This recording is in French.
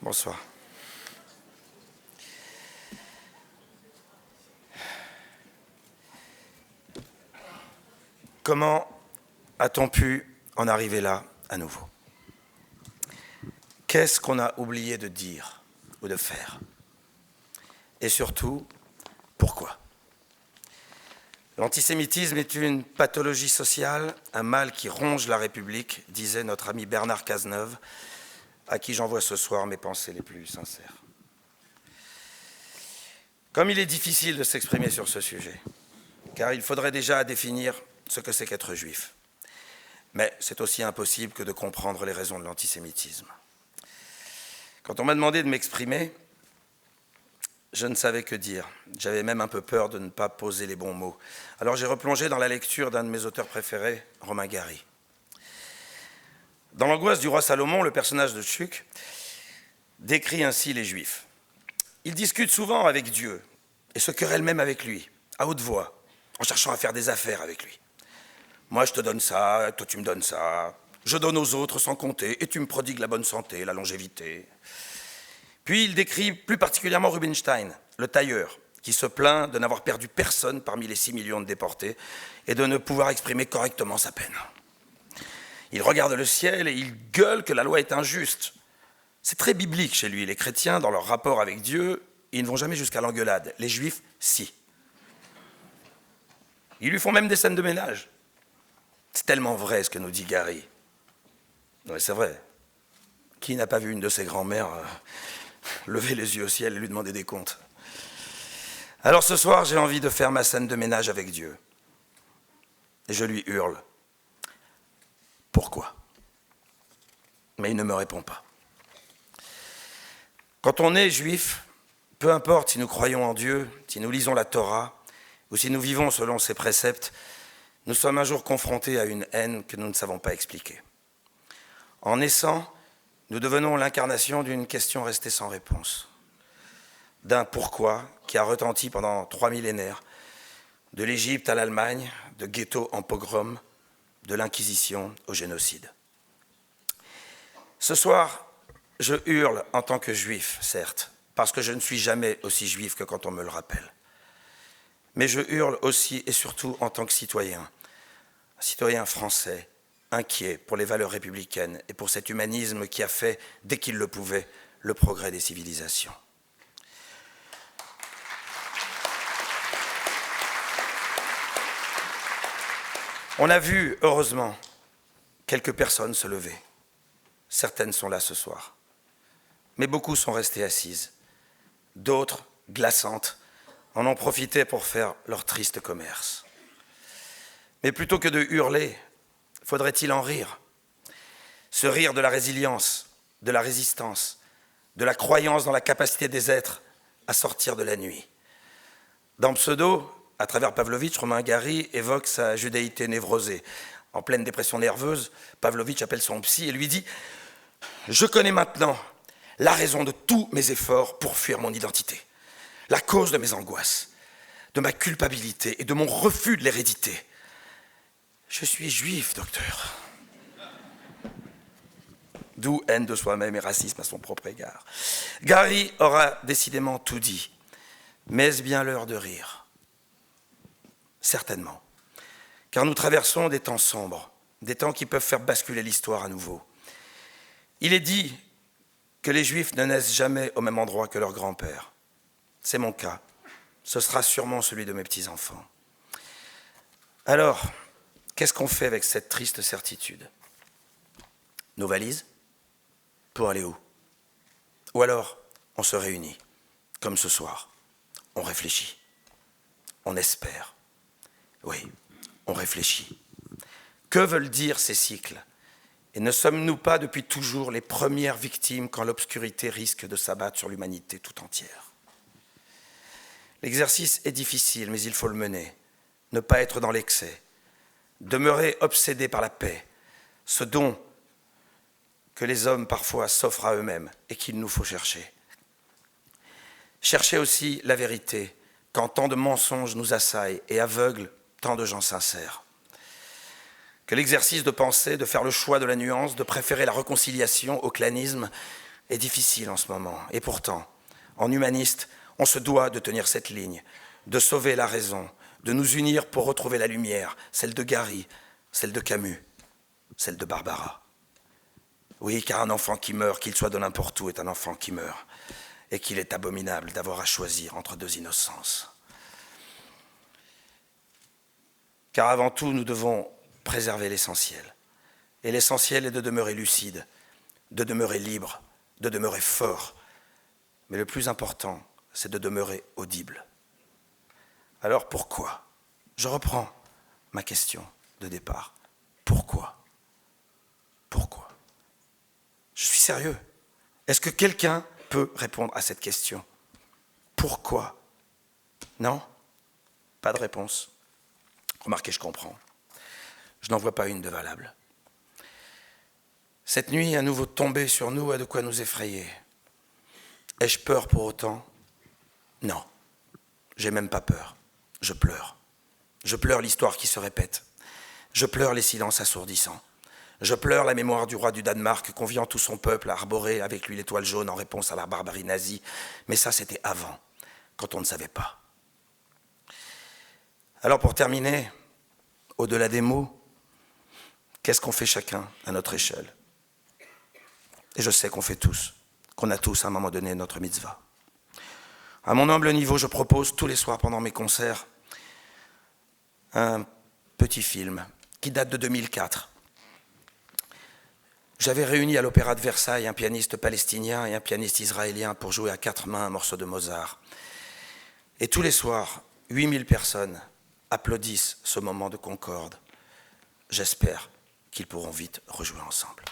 Bonsoir. Comment a-t-on pu en arriver là à nouveau? Qu'est-ce qu'on a oublié de dire ou de faire? Et surtout, pourquoi? L'antisémitisme est une pathologie sociale, un mal qui ronge la République, disait notre ami Bernard Cazeneuve, à qui j'envoie ce soir mes pensées les plus sincères. Comme il est difficile de s'exprimer sur ce sujet, car il faudrait déjà définir ce que c'est qu'être juif. Mais c'est aussi impossible que de comprendre les raisons de l'antisémitisme. Quand on m'a demandé de m'exprimer, je ne savais que dire. J'avais même un peu peur de ne pas poser les bons mots. Alors j'ai replongé dans la lecture d'un de mes auteurs préférés, Romain Gary. Dans l'angoisse du roi Salomon, le personnage de Tchuk décrit ainsi les Juifs. Ils discutent souvent avec Dieu et se querellent même avec lui, à haute voix, en cherchant à faire des affaires avec lui. Moi, je te donne ça, toi tu me donnes ça. Je donne aux autres sans compter et tu me prodigues la bonne santé, la longévité. Puis il décrit plus particulièrement Rubinstein, le tailleur, qui se plaint de n'avoir perdu personne parmi les 6 millions de déportés et de ne pouvoir exprimer correctement sa peine. Il regarde le ciel et il gueule que la loi est injuste. C'est très biblique chez lui. Les chrétiens, dans leur rapport avec Dieu, ils ne vont jamais jusqu'à l'engueulade. Les juifs, si. Ils lui font même des scènes de ménage. C'est tellement vrai ce que nous dit Gary. Oui, c'est vrai. Qui n'a pas vu une de ses grand-mères lever les yeux au ciel et lui demander des comptes? Alors ce soir, j'ai envie de faire ma scène de ménage avec Dieu. Et je lui hurle. Pourquoi? Mais il ne me répond pas. Quand on est juif, peu importe si nous croyons en Dieu, si nous lisons la Torah, ou si nous vivons selon ses préceptes, nous sommes un jour confrontés à une haine que nous ne savons pas expliquer. En naissant, nous devenons l'incarnation d'une question restée sans réponse, d'un pourquoi qui a retenti pendant 3 millénaires, de l'Égypte à l'Allemagne, de ghetto en pogrom, de l'Inquisition au génocide. Ce soir, je hurle en tant que juif, certes, parce que je ne suis jamais aussi juif que quand on me le rappelle. Mais je hurle aussi et surtout en tant que citoyen, un citoyen français, inquiet pour les valeurs républicaines et pour cet humanisme qui a fait, dès qu'il le pouvait, le progrès des civilisations. On a vu, heureusement, quelques personnes se lever. Certaines sont là ce soir. Mais beaucoup sont restées assises. D'autres, glaçantes, en ont profité pour faire leur triste commerce. Mais plutôt que de hurler, faudrait-il en rire? Se rire de la résilience, de la résistance, de la croyance dans la capacité des êtres à sortir de la nuit. Dans Pseudo, à travers Pavlovitch, Romain Gary évoque sa judéité névrosée. En pleine dépression nerveuse, Pavlovitch appelle son psy et lui dit « Je connais maintenant la raison de tous mes efforts pour fuir mon identité, la cause de mes angoisses, de ma culpabilité et de mon refus de l'hérédité. Je suis juif, docteur. » D'où haine de soi-même et racisme à son propre égard. Gary aura décidément tout dit. Mais est-ce bien l'heure de rire? Certainement. Car nous traversons des temps sombres, des temps qui peuvent faire basculer l'histoire à nouveau. Il est dit que les Juifs ne naissent jamais au même endroit que leur grand-père. C'est mon cas. Ce sera sûrement celui de mes petits-enfants. Alors, qu'est-ce qu'on fait avec cette triste certitude? Nos valises? Pour aller où? Ou alors, on se réunit, comme ce soir. On réfléchit. On espère. Oui, on réfléchit. Que veulent dire ces cycles? Et ne sommes-nous pas depuis toujours les premières victimes quand l'obscurité risque de s'abattre sur l'humanité tout entière? L'exercice est difficile, mais il faut le mener. Ne pas être dans l'excès. Demeurer obsédé par la paix, ce don que les hommes parfois s'offrent à eux-mêmes et qu'il nous faut chercher. Chercher aussi la vérité, quand tant de mensonges nous assaillent et aveuglent tant de gens sincères. Que l'exercice de penser, de faire le choix de la nuance, de préférer la réconciliation au clanisme est difficile en ce moment. Et pourtant, en humaniste, on se doit de tenir cette ligne, de sauver la raison, de nous unir pour retrouver la lumière, celle de Gary, celle de Camus, celle de Barbara. Oui, car un enfant qui meurt, qu'il soit de n'importe où, est un enfant qui meurt, et qu'il est abominable d'avoir à choisir entre deux innocences. Car avant tout, nous devons préserver l'essentiel. Et l'essentiel est de demeurer lucide, de demeurer libre, de demeurer fort. Mais le plus important, c'est de demeurer audible. Alors pourquoi ? Je reprends ma question de départ. Pourquoi ? Pourquoi ? Je suis sérieux. Est-ce que quelqu'un peut répondre à cette question ? Pourquoi ? Non ? Pas de réponse. Remarquez, je comprends. Je n'en vois pas une de valable. Cette nuit, à nouveau tombée sur nous, a de quoi nous effrayer. Ai-je peur pour autant ? Non. J'ai même pas peur. Je pleure. Je pleure l'histoire qui se répète. Je pleure les silences assourdissants. Je pleure la mémoire du roi du Danemark conviant tout son peuple à arborer avec lui l'étoile jaune en réponse à la barbarie nazie. Mais ça, c'était avant, quand on ne savait pas. Alors pour terminer, au-delà des mots, qu'est-ce qu'on fait chacun à notre échelle ? Et je sais qu'on fait tous, qu'on a tous à un moment donné notre mitzvah. À mon humble niveau, je propose tous les soirs pendant mes concerts un petit film qui date de 2004. J'avais réuni à l'Opéra de Versailles un pianiste palestinien et un pianiste israélien pour jouer à 4 mains un morceau de Mozart. Et tous les soirs, 8000 personnes applaudissent ce moment de concorde. J'espère qu'ils pourront vite rejouer ensemble.